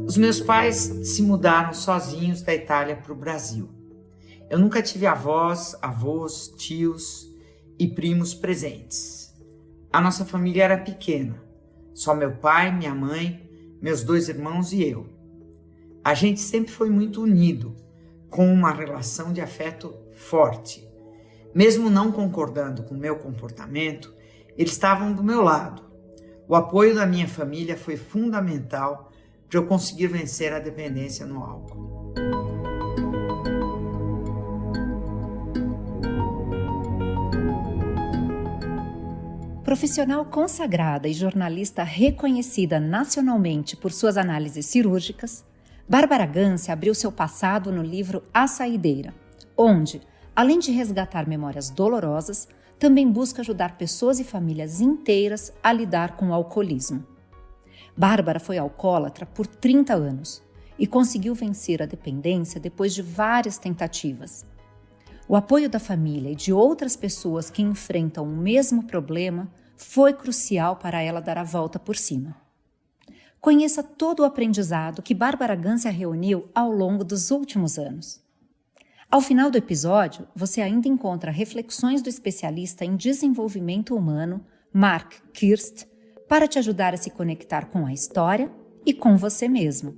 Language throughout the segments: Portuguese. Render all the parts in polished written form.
Os meus pais se mudaram sozinhos da Itália para o Brasil. Eu nunca tive avós, tios e primos presentes. A nossa família era pequena, só meu pai, minha mãe, meus 2 irmãos e eu. A gente sempre foi muito unido, com uma relação de afeto forte. Mesmo não concordando com o meu comportamento, eles estavam do meu lado. O apoio da minha família foi fundamental para eu conseguir vencer a dependência no álcool. Profissional consagrada e jornalista reconhecida nacionalmente por suas análises cirúrgicas, Bárbara Gance abriu seu passado no livro A Saideira, onde, além de resgatar memórias dolorosas, também busca ajudar pessoas e famílias inteiras a lidar com o alcoolismo. Bárbara foi alcoólatra por 30 anos e conseguiu vencer a dependência depois de várias tentativas. O apoio da família e de outras pessoas que enfrentam o mesmo problema foi crucial para ela dar a volta por cima. Conheça todo o aprendizado que Bárbara Gance reuniu ao longo dos últimos anos. Ao final do episódio, você ainda encontra reflexões do especialista em desenvolvimento humano, Mark Kirst, para te ajudar a se conectar com a história e com você mesmo.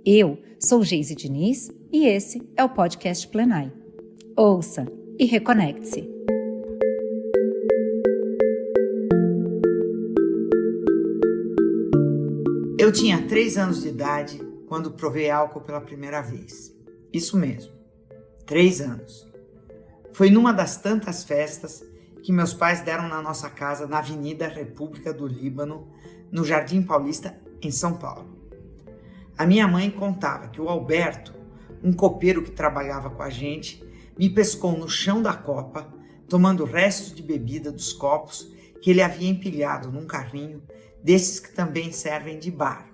Eu sou Geise Diniz e esse é o podcast Plenai. Ouça e reconecte-se. Eu tinha 3 anos de idade quando provei álcool pela primeira vez. Isso mesmo, 3 anos. Foi numa das tantas festas que meus pais deram na nossa casa na Avenida República do Líbano, no Jardim Paulista, em São Paulo. A minha mãe contava que o Alberto, um copeiro que trabalhava com a gente, me pescou no chão da copa, tomando restos de bebida dos copos que ele havia empilhado num carrinho desses que também servem de bar.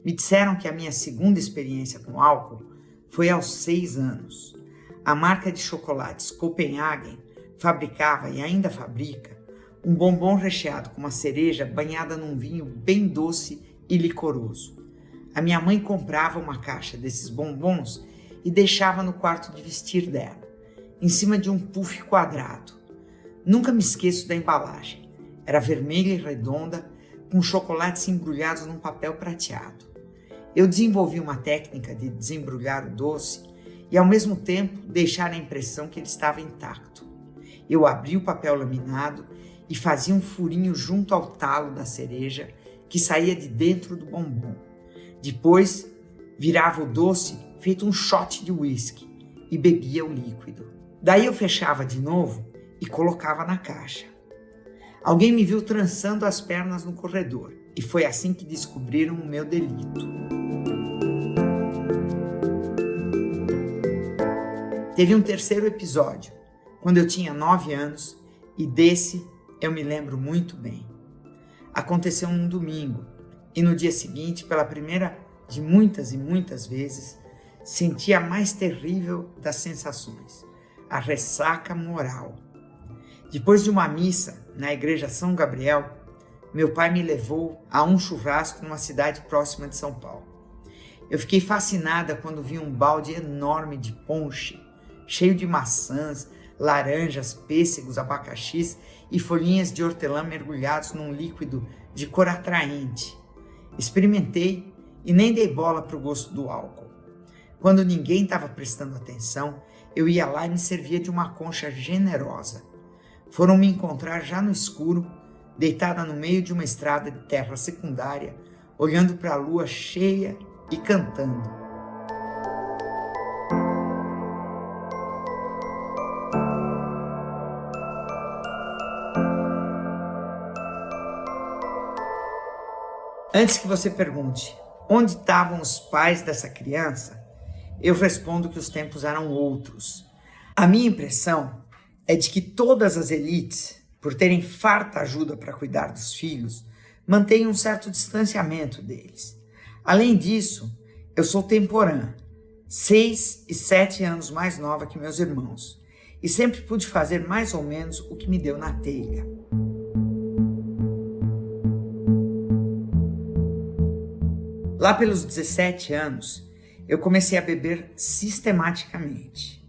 Me disseram que a minha segunda experiência com álcool foi aos 6 anos. A marca de chocolates Copenhagen fabricava e ainda fabrica um bombom recheado com uma cereja banhada num vinho bem doce e licoroso. A minha mãe comprava uma caixa desses bombons e deixava no quarto de vestir dela, em cima de um puff quadrado. Nunca me esqueço da embalagem. Era vermelha e redonda, com chocolates embrulhados num papel prateado. Eu desenvolvi uma técnica de desembrulhar o doce e, ao mesmo tempo, deixar a impressão que ele estava intacto. Eu abria o papel laminado e fazia um furinho junto ao talo da cereja que saía de dentro do bombom. Depois, virava o doce feito um shot de uísque e bebia o líquido. Daí eu fechava de novo e colocava na caixa. Alguém me viu trançando as pernas no corredor e foi assim que descobriram o meu delito. Teve um terceiro episódio, quando eu tinha 9 anos, e desse eu me lembro muito bem. Aconteceu num domingo e no dia seguinte, pela primeira de muitas e muitas vezes, senti a mais terrível das sensações, a ressaca moral. Depois de uma missa na igreja São Gabriel, meu pai me levou a um churrasco numa cidade próxima de São Paulo. Eu fiquei fascinada quando vi um balde enorme de ponche, cheio de maçãs, laranjas, pêssegos, abacaxis e folhinhas de hortelã mergulhados num líquido de cor atraente. Experimentei e nem dei bola para o gosto do álcool. Quando ninguém estava prestando atenção, eu ia lá e me servia de uma concha generosa. Foram me encontrar já no escuro, deitada no meio de uma estrada de terra secundária, olhando para a lua cheia e cantando. Antes que você pergunte onde estavam os pais dessa criança, eu respondo que os tempos eram outros. A minha impressão é de que todas as elites, por terem farta ajuda para cuidar dos filhos, mantêm um certo distanciamento deles. Além disso, eu sou temporã, 6 e 7 anos mais nova que meus irmãos, e sempre pude fazer mais ou menos o que me deu na telha. Lá pelos 17 anos, eu comecei a beber sistematicamente.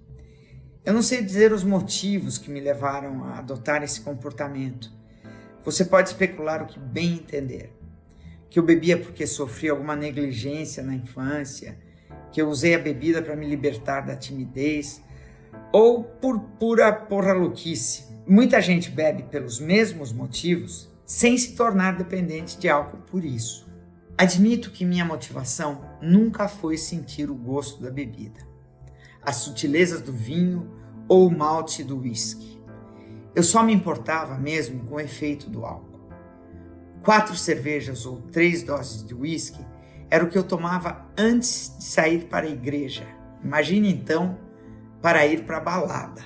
Eu não sei dizer os motivos que me levaram a adotar esse comportamento. Você pode especular o que bem entender. Que eu bebia porque sofri alguma negligência na infância, que eu usei a bebida para me libertar da timidez, ou por pura porra-louquice. Muita gente bebe pelos mesmos motivos, sem se tornar dependente de álcool por isso. Admito que minha motivação nunca foi sentir o gosto da bebida, as sutilezas do vinho ou o malte do whisky. Eu só me importava mesmo com o efeito do álcool. 4 cervejas ou 3 doses de whisky era o que eu tomava antes de sair para a igreja. Imagine então para ir para a balada.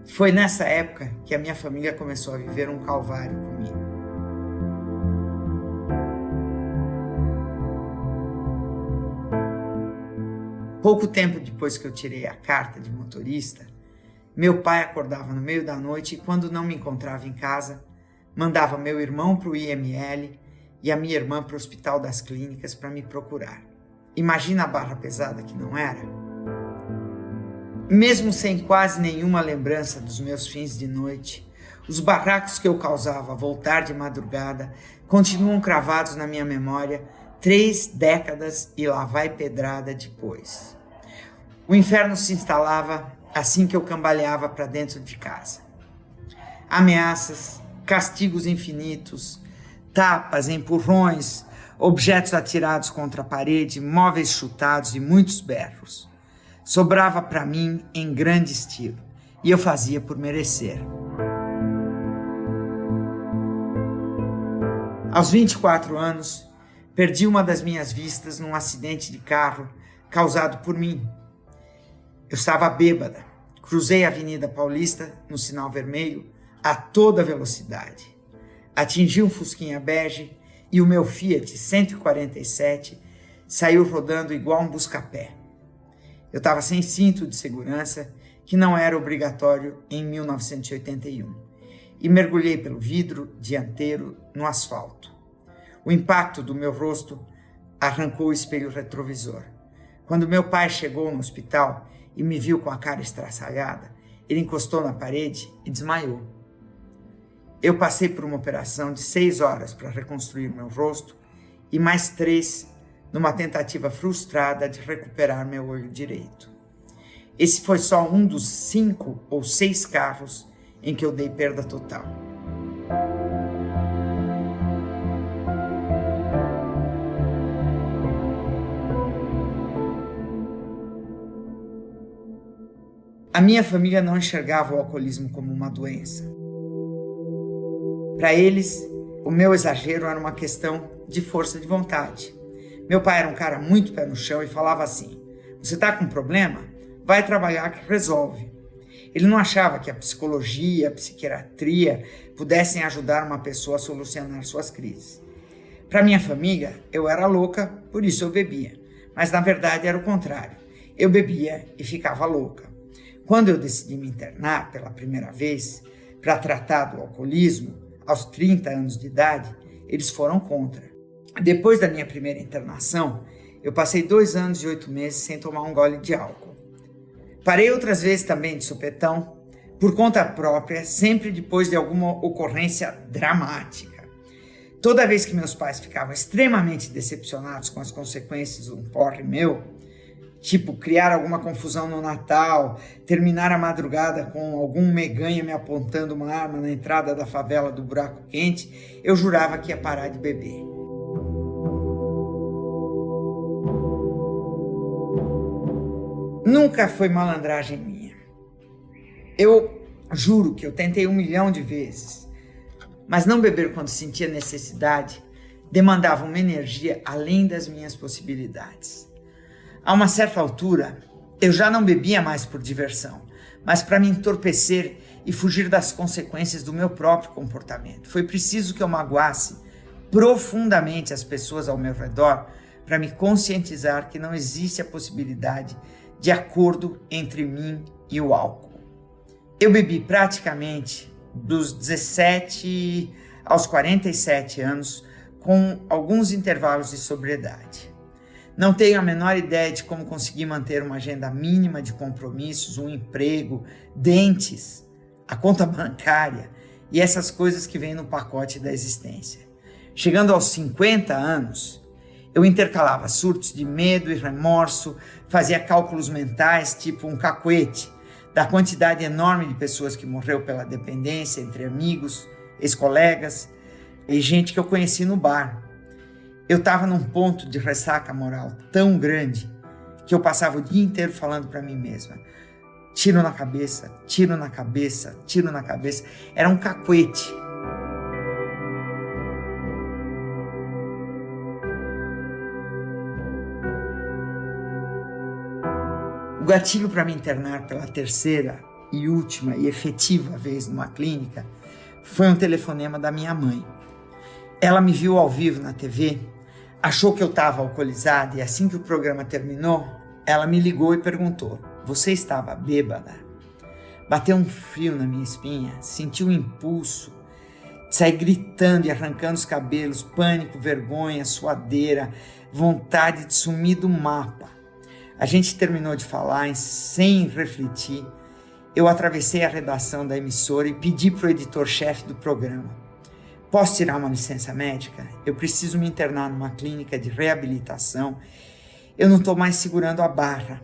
Foi nessa época que a minha família começou a viver um calvário comigo. Pouco tempo depois que eu tirei a carta de motorista, meu pai acordava no meio da noite e, quando não me encontrava em casa, mandava meu irmão para o IML e a minha irmã para o Hospital das Clínicas para me procurar. Imagina a barra pesada que não era? Mesmo sem quase nenhuma lembrança dos meus fins de noite, os barracos que eu causava ao voltar de madrugada continuam cravados na minha memória 3 décadas e lá vai pedrada depois. O inferno se instalava assim que eu cambaleava para dentro de casa. Ameaças, castigos infinitos, tapas, empurrões, objetos atirados contra a parede, móveis chutados e muitos berros. Sobrava para mim em grande estilo, e eu fazia por merecer. Aos 24 anos, perdi uma das minhas vistas num acidente de carro causado por mim. Eu estava bêbada, cruzei a Avenida Paulista no sinal vermelho a toda velocidade. Atingi um fusquinha bege e o meu Fiat 147 saiu rodando igual um busca-pé. Eu estava sem cinto de segurança, que não era obrigatório em 1981, e mergulhei pelo vidro dianteiro no asfalto. O impacto do meu rosto arrancou o espelho retrovisor. Quando meu pai chegou no hospital e me viu com a cara estraçalhada, ele encostou na parede e desmaiou. Eu passei por uma operação de 6 horas para reconstruir meu rosto e mais 3 numa tentativa frustrada de recuperar meu olho direito. Esse foi só um dos 5 ou 6 carros em que eu dei perda total. A minha família não enxergava o alcoolismo como uma doença. Para eles, o meu exagero era uma questão de força de vontade. Meu pai era um cara muito pé no chão e falava assim: você está com um problema? Vai trabalhar que resolve. Ele não achava que a psicologia, a psiquiatria pudessem ajudar uma pessoa a solucionar suas crises. Para minha família, eu era louca, por isso eu bebia. Mas na verdade era o contrário. Eu bebia e ficava louca. Quando eu decidi me internar pela primeira vez para tratar do alcoolismo, aos 30 anos de idade, eles foram contra. Depois da minha primeira internação, eu passei 2 anos e 8 meses sem tomar um gole de álcool. Parei outras vezes também de supetão, por conta própria, sempre depois de alguma ocorrência dramática. Toda vez que meus pais ficavam extremamente decepcionados com as consequências de um porre meu, tipo criar alguma confusão no Natal, terminar a madrugada com algum meganha me apontando uma arma na entrada da favela do Buraco Quente, eu jurava que ia parar de beber. Nunca foi malandragem minha. Eu juro que eu tentei 1 milhão de vezes, mas não beber quando sentia necessidade demandava uma energia além das minhas possibilidades. A uma certa altura, eu já não bebia mais por diversão, mas para me entorpecer e fugir das consequências do meu próprio comportamento. Foi preciso que eu magoasse profundamente as pessoas ao meu redor para me conscientizar que não existe a possibilidade de acordo entre mim e o álcool. Eu bebi praticamente dos 17 aos 47 anos com alguns intervalos de sobriedade. Não tenho a menor ideia de como conseguir manter uma agenda mínima de compromissos, um emprego, dentes, a conta bancária e essas coisas que vêm no pacote da existência. Chegando aos 50 anos, eu intercalava surtos de medo e remorso, fazia cálculos mentais, tipo um cacuete, da quantidade enorme de pessoas que morreu pela dependência, entre amigos, ex-colegas e gente que eu conheci no bar. Eu estava num ponto de ressaca moral tão grande que eu passava o dia inteiro falando para mim mesma: tiro na cabeça, tiro na cabeça, tiro na cabeça. Era um cacuete. O gatilho para me internar pela terceira e última e efetiva vez numa clínica foi um telefonema da minha mãe. Ela me viu ao vivo na TV, achou que eu estava alcoolizada e assim que o programa terminou, ela me ligou e perguntou: você estava bêbada? Bateu um frio na minha espinha, senti um impulso de sair gritando e arrancando os cabelos, pânico, vergonha, suadeira, vontade de sumir do mapa. A gente terminou de falar e, sem refletir, eu atravessei a redação da emissora e pedi para o editor-chefe do programa: posso tirar uma licença médica? Eu preciso me internar numa clínica de reabilitação. Eu não estou mais segurando a barra.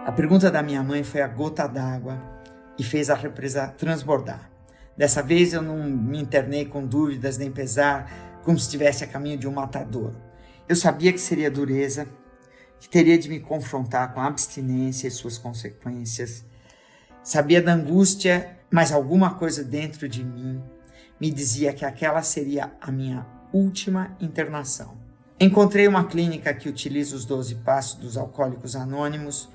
A pergunta da minha mãe foi a gota d'água e fez a represa transbordar. Dessa vez eu não me internei com dúvidas nem pesar, como se estivesse a caminho de um matadouro. Eu sabia que seria dureza, que teria de me confrontar com a abstinência e suas consequências. Sabia da angústia, mas alguma coisa dentro de mim me dizia que aquela seria a minha última internação. Encontrei uma clínica que utiliza os 12 passos dos Alcoólicos Anônimos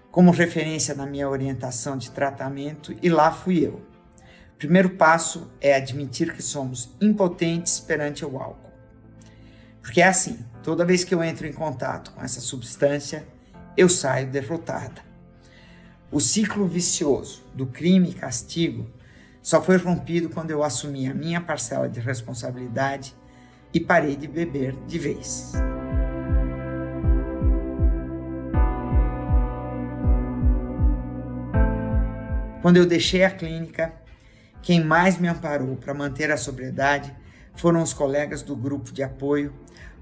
como referência na minha orientação de tratamento e lá fui eu. O primeiro passo é admitir que somos impotentes perante o álcool. Porque é assim, toda vez que eu entro em contato com essa substância, eu saio derrotada. O ciclo vicioso do crime e castigo só foi rompido quando eu assumi a minha parcela de responsabilidade e parei de beber de vez. Quando eu deixei a clínica, quem mais me amparou para manter a sobriedade foram os colegas do grupo de apoio,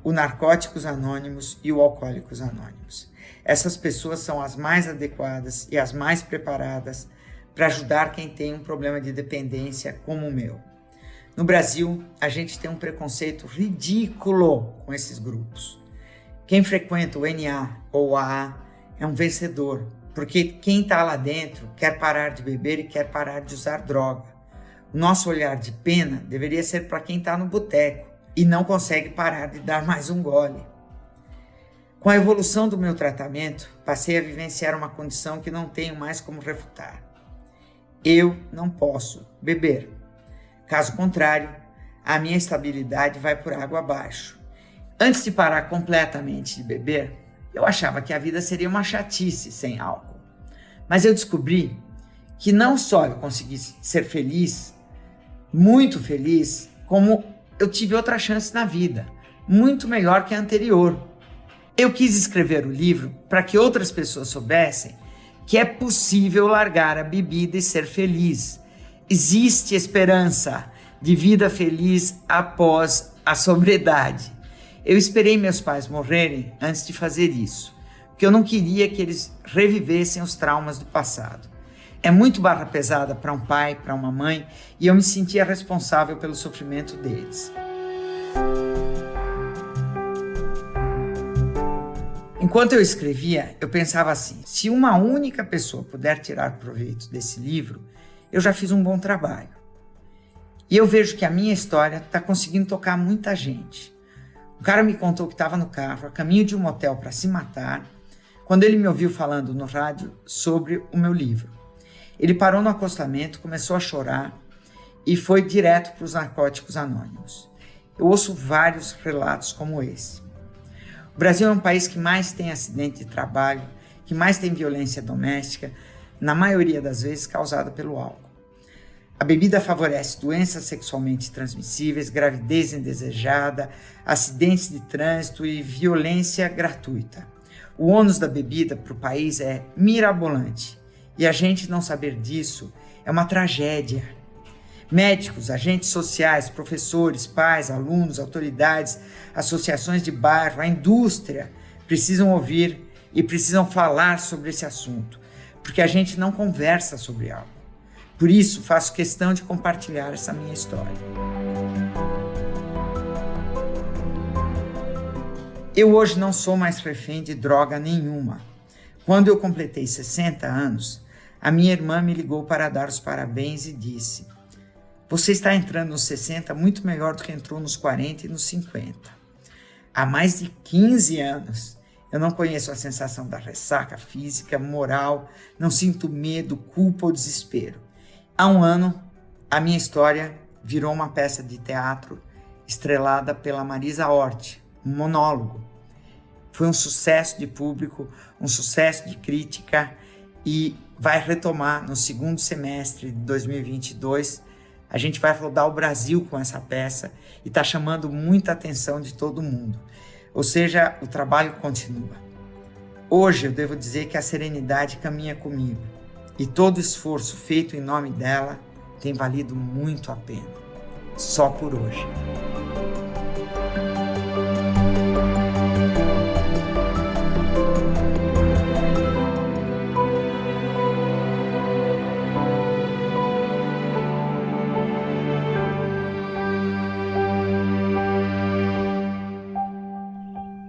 o Narcóticos Anônimos e o Alcoólicos Anônimos. Essas pessoas são as mais adequadas e as mais preparadas para ajudar quem tem um problema de dependência como o meu. No Brasil, a gente tem um preconceito ridículo com esses grupos. Quem frequenta o NA ou AA é um vencedor, porque quem está lá dentro quer parar de beber e quer parar de usar droga. O nosso olhar de pena deveria ser para quem está no boteco e não consegue parar de dar mais um gole. Com a evolução do meu tratamento, passei a vivenciar uma condição que não tenho mais como refutar. Eu não posso beber. Caso contrário, a minha estabilidade vai por água abaixo. Antes de parar completamente de beber, eu achava que a vida seria uma chatice sem álcool. Mas eu descobri que não só eu consegui ser feliz, muito feliz, como eu tive outra chance na vida, muito melhor que a anterior. Eu quis escrever o livro para que outras pessoas soubessem que é possível largar a bebida e ser feliz. Existe esperança de vida feliz após a sobriedade. Eu esperei meus pais morrerem antes de fazer isso, porque eu não queria que eles revivessem os traumas do passado. É muito barra pesada para um pai, para uma mãe, e eu me sentia responsável pelo sofrimento deles. Enquanto eu escrevia, eu pensava assim: se uma única pessoa puder tirar proveito desse livro, eu já fiz um bom trabalho. E eu vejo que a minha história está conseguindo tocar muita gente. O cara me contou que estava no carro, a caminho de um motel para se matar, quando ele me ouviu falando no rádio sobre o meu livro. Ele parou no acostamento, começou a chorar e foi direto para os Narcóticos Anônimos. Eu ouço vários relatos como esse. O Brasil é um país que mais tem acidente de trabalho, que mais tem violência doméstica, na maioria das vezes causada pelo álcool. A bebida favorece doenças sexualmente transmissíveis, gravidez indesejada, acidentes de trânsito e violência gratuita. O ônus da bebida para o país é mirabolante e a gente não saber disso é uma tragédia. Médicos, agentes sociais, professores, pais, alunos, autoridades, associações de bairro, a indústria precisam ouvir e precisam falar sobre esse assunto, porque a gente não conversa sobre algo. Por isso, faço questão de compartilhar essa minha história. Eu hoje não sou mais refém de droga nenhuma. Quando eu completei 60 anos, a minha irmã me ligou para dar os parabéns e disse: "Você está entrando nos 60 muito melhor do que entrou nos 40 e nos 50. Há mais de 15 anos, eu não conheço a sensação da ressaca física, moral, não sinto medo, culpa ou desespero. Há um ano, a minha história virou uma peça de teatro estrelada pela Marisa Hort, um monólogo. Foi um sucesso de público, um sucesso de crítica e vai retomar no segundo semestre de 2022. A gente vai rodar o Brasil com essa peça e está chamando muita atenção de todo mundo. Ou seja, o trabalho continua. Hoje eu devo dizer que a serenidade caminha comigo e todo esforço feito em nome dela tem valido muito a pena. Só por hoje.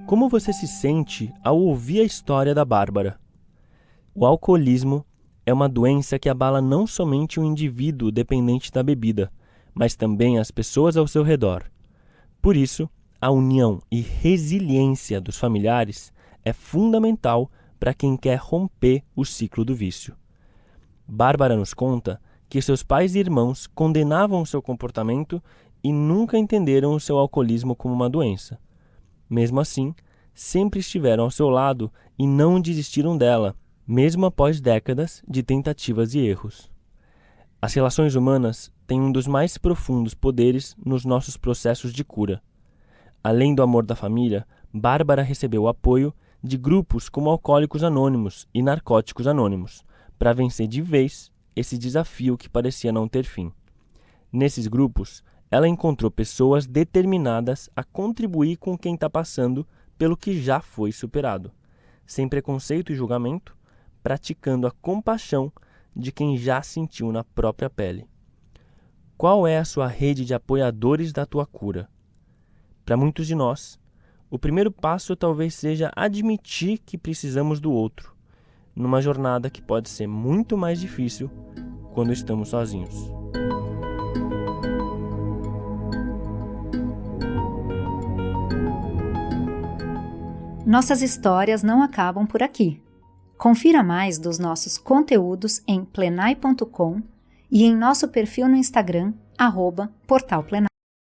Como você se sente ao ouvir a história da Bárbara? O alcoolismo é uma doença que abala não somente o indivíduo dependente da bebida, mas também as pessoas ao seu redor. Por isso, a união e resiliência dos familiares é fundamental para quem quer romper o ciclo do vício. Bárbara nos conta que seus pais e irmãos condenavam o seu comportamento e nunca entenderam o seu alcoolismo como uma doença. Mesmo assim, sempre estiveram ao seu lado e não desistiram dela, mesmo após décadas de tentativas e erros. As relações humanas têm um dos mais profundos poderes nos nossos processos de cura. Além do amor da família, Bárbara recebeu o apoio de grupos como Alcoólicos Anônimos e Narcóticos Anônimos, para vencer de vez esse desafio que parecia não ter fim. Nesses grupos, ela encontrou pessoas determinadas a contribuir com quem está passando pelo que já foi superado, sem preconceito e julgamento, praticando a compaixão de quem já sentiu na própria pele. Qual é a sua rede de apoiadores da tua cura? Para muitos de nós, o primeiro passo talvez seja admitir que precisamos do outro, numa jornada que pode ser muito mais difícil quando estamos sozinhos. Nossas histórias não acabam por aqui. Confira mais dos nossos conteúdos em plenai.com e em nosso perfil no Instagram, @portalplenai.